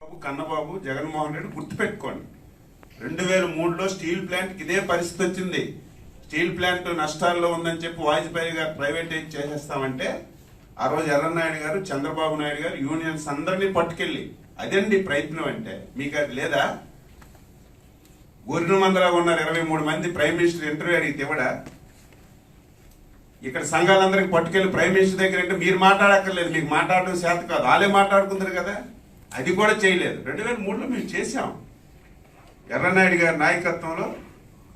కన్నబాబు జగన్మోహన్ రెడ్డి గుర్తుపెట్టుకోండి. 2003లో స్టీల్ ప్లాంట్కి ఇదే పరిస్థితి వచ్చింది. స్టీల్ ప్లాంట్ నష్టాల్లో ఉందని చెప్పి వాజ్పేయి గారు ప్రైవేటైజ్ చేసేస్తామంటే ఆ రోజు ఎర్రన్నాయుడు గారు, చంద్రబాబు నాయుడు గారు యూనియన్స్ అందరినీ పట్టుకెళ్ళి అదండి ప్రయత్నం అంటే. మీకు అది లేదా? గొర్రెల మందలా ఉన్నారు 23 మంది. ప్రైమ్ మినిస్టర్ ఇంటర్వ్యూ అడిగితే ఇవ్వడా? ఇక్కడ సంఘాలందరికీ పట్టుకెళ్ళి ప్రైమ్ మినిస్టర్ దగ్గర అంటే మీరు మాట్లాడక్కర్లేదు, మీకు మాట్లాడడం చేత కాదు, వాళ్ళే మాట్లాడుకుంటారు కదా. అది కూడా చేయలేదు. 2003లో మేము చేశాం. ఎర్రనాయుడు గారి నాయకత్వంలో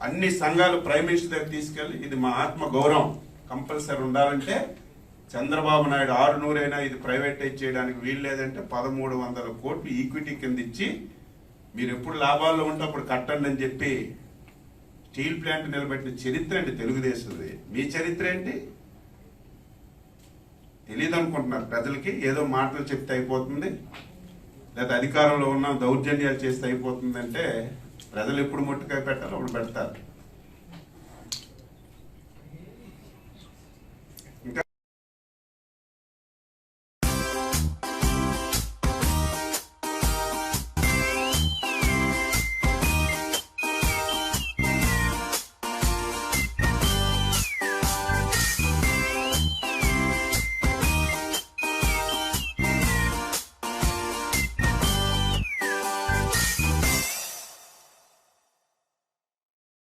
అన్ని సంఘాలు ప్రైమ్ మినిస్టర్ దగ్గర తీసుకెళ్ళి ఇది మా ఆత్మ గౌరవం కంపల్సరీ ఉండాలంటే చంద్రబాబు నాయుడు 600 అయినా ఇది ప్రైవేటైజ్ చేయడానికి వీలు లేదంటే 1300 కోట్లు ఈక్విటీ కింద ఇచ్చి మీరు ఎప్పుడు లాభాల్లో ఉంటే అప్పుడు కట్టండి అని చెప్పి స్టీల్ ప్లాంట్ నిలబెట్టిన చరిత్ర అండి తెలుగుదేశంది. మీ చరిత్ర ఏంటి తెలియదు అనుకుంటున్నారు ప్రజలకి. ఏదో మాటలు చెప్తే అయిపోతుంది, లేదా అధికారంలో ఉన్న దౌర్జన్యాలు చేస్తే అయిపోతుందంటే ప్రజలు ఎప్పుడు ముట్టుకాయ పెట్టాలో అప్పుడు పెడతారు.